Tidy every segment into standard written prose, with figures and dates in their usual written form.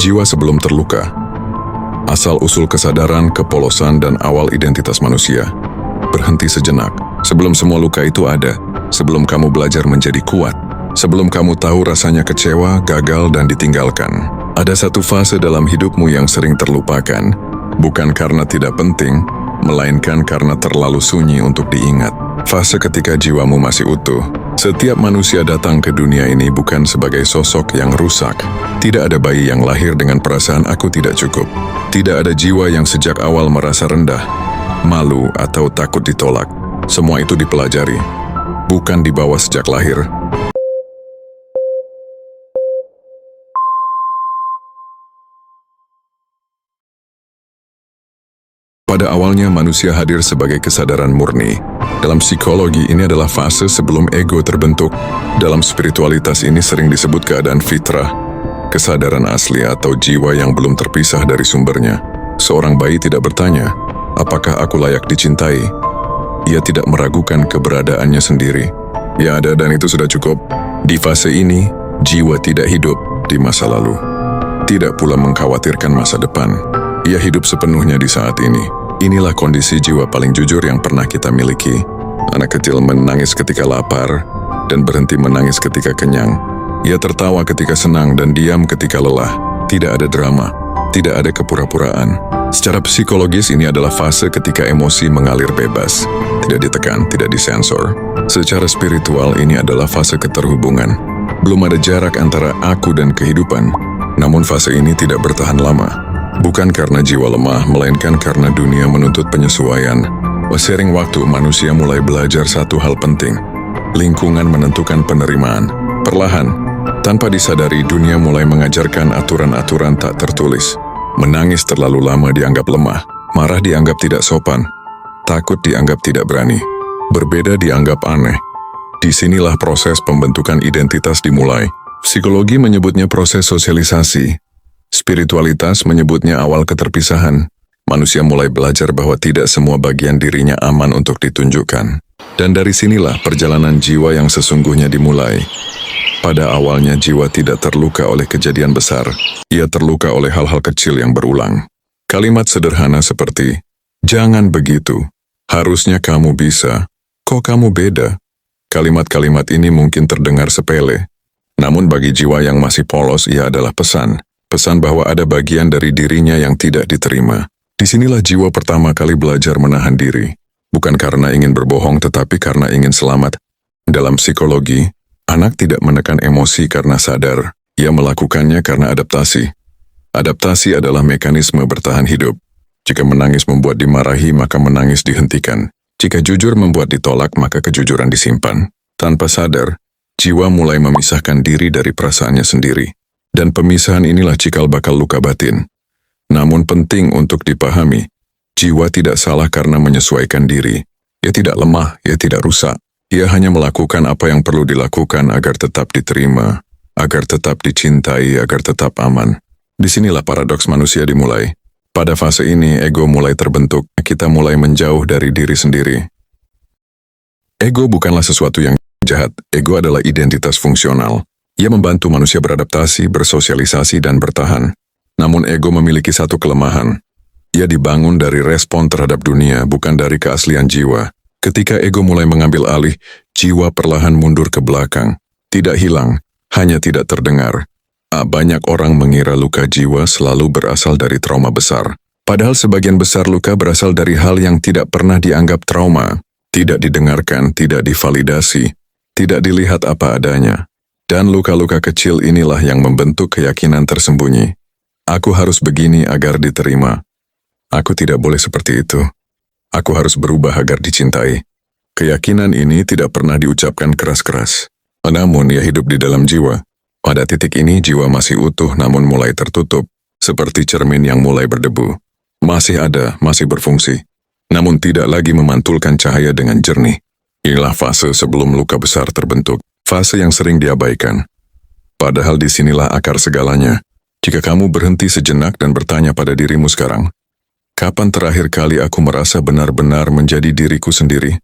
Jiwa sebelum terluka. Asal-usul kesadaran, kepolosan, dan awal identitas manusia. Berhenti sejenak. Sebelum semua luka itu ada, sebelum kamu belajar menjadi kuat, sebelum kamu tahu rasanya kecewa, gagal, dan ditinggalkan. Ada satu fase dalam hidupmu yang sering terlupakan, bukan karena tidak penting, melainkan karena terlalu sunyi untuk diingat. Fase ketika jiwamu masih utuh. Setiap manusia datang ke dunia ini bukan sebagai sosok yang rusak. Tidak ada bayi yang lahir dengan perasaan aku tidak cukup. Tidak ada jiwa yang sejak awal merasa rendah, malu, atau takut ditolak. Semua itu dipelajari, bukan dibawa sejak lahir. Pada awalnya manusia hadir sebagai kesadaran murni. Dalam psikologi ini adalah fase sebelum ego terbentuk. Dalam spiritualitas ini sering disebut keadaan fitrah, kesadaran asli atau jiwa yang belum terpisah dari sumbernya. Seorang bayi tidak bertanya, apakah aku layak dicintai? Ia tidak meragukan keberadaannya sendiri. Ya ada dan itu sudah cukup. Di fase ini, jiwa tidak hidup di masa lalu. Tidak pula mengkhawatirkan masa depan. Ia hidup sepenuhnya di saat ini. Inilah kondisi jiwa paling jujur yang pernah kita miliki. Anak kecil menangis ketika lapar dan berhenti menangis ketika kenyang. Ia tertawa ketika senang dan diam ketika lelah. Tidak ada drama, tidak ada kepura-puraan. Secara psikologis ini adalah fase ketika emosi mengalir bebas. Tidak ditekan, tidak disensor. Secara spiritual ini adalah fase keterhubungan. Belum ada jarak antara aku dan kehidupan. Namun fase ini tidak bertahan lama. Bukan karena jiwa lemah, melainkan karena dunia menuntut penyesuaian. Seiring waktu, manusia mulai belajar satu hal penting. Lingkungan menentukan penerimaan. Perlahan, tanpa disadari, dunia mulai mengajarkan aturan-aturan tak tertulis. Menangis terlalu lama dianggap lemah, marah dianggap tidak sopan, takut dianggap tidak berani, berbeda dianggap aneh. Disinilah proses pembentukan identitas dimulai. Psikologi menyebutnya proses sosialisasi. Spiritualitas menyebutnya awal keterpisahan. Manusia mulai belajar bahwa tidak semua bagian dirinya aman untuk ditunjukkan. Dan dari sinilah perjalanan jiwa yang sesungguhnya dimulai. Pada awalnya jiwa tidak terluka oleh kejadian besar. Ia terluka oleh hal-hal kecil yang berulang. Kalimat sederhana seperti, "Jangan begitu, harusnya kamu bisa, kok kamu beda?" Kalimat-kalimat ini mungkin terdengar sepele. Namun bagi jiwa yang masih polos, ia adalah pesan. Pesan bahwa ada bagian dari dirinya yang tidak diterima. Disinilah jiwa pertama kali belajar menahan diri. Bukan karena ingin berbohong, tetapi karena ingin selamat. Dalam psikologi, anak tidak menekan emosi karena sadar. Ia melakukannya karena adaptasi. Adaptasi adalah mekanisme bertahan hidup. Jika menangis membuat dimarahi, maka menangis dihentikan. Jika jujur membuat ditolak, maka kejujuran disimpan. Tanpa sadar, jiwa mulai memisahkan diri dari perasaannya sendiri. Dan pemisahan inilah cikal bakal luka batin. Namun penting untuk dipahami, jiwa tidak salah karena menyesuaikan diri. Ia tidak lemah, ia tidak rusak. Ia hanya melakukan apa yang perlu dilakukan agar tetap diterima, agar tetap dicintai, agar tetap aman. Disinilah paradoks manusia dimulai. Pada fase ini, ego mulai terbentuk. Kita mulai menjauh dari diri sendiri. Ego bukanlah sesuatu yang jahat. Ego adalah identitas fungsional. Ia membantu manusia beradaptasi, bersosialisasi, dan bertahan. Namun ego memiliki satu kelemahan. Ia dibangun dari respon terhadap dunia, bukan dari keaslian jiwa. Ketika ego mulai mengambil alih, jiwa perlahan mundur ke belakang. Tidak hilang, hanya tidak terdengar. Banyak orang mengira luka jiwa selalu berasal dari trauma besar. Padahal sebagian besar luka berasal dari hal yang tidak pernah dianggap trauma. Tidak didengarkan, tidak divalidasi, tidak dilihat apa adanya. Dan luka-luka kecil inilah yang membentuk keyakinan tersembunyi. Aku harus begini agar diterima. Aku tidak boleh seperti itu. Aku harus berubah agar dicintai. Keyakinan ini tidak pernah diucapkan keras-keras. Namun ia hidup di dalam jiwa. Pada titik ini jiwa masih utuh namun mulai tertutup. Seperti cermin yang mulai berdebu. Masih ada, masih berfungsi. Namun tidak lagi memantulkan cahaya dengan jernih. Inilah fase sebelum luka besar terbentuk. Fase yang sering diabaikan. Padahal disinilah akar segalanya. Jika kamu berhenti sejenak dan bertanya pada dirimu sekarang, kapan terakhir kali aku merasa benar-benar menjadi diriku sendiri?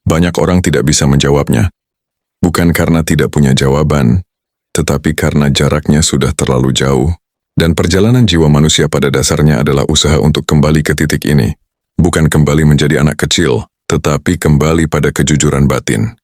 Banyak orang tidak bisa menjawabnya. Bukan karena tidak punya jawaban, tetapi karena jaraknya sudah terlalu jauh. Dan perjalanan jiwa manusia pada dasarnya adalah usaha untuk kembali ke titik ini. Bukan kembali menjadi anak kecil, tetapi kembali pada kejujuran batin.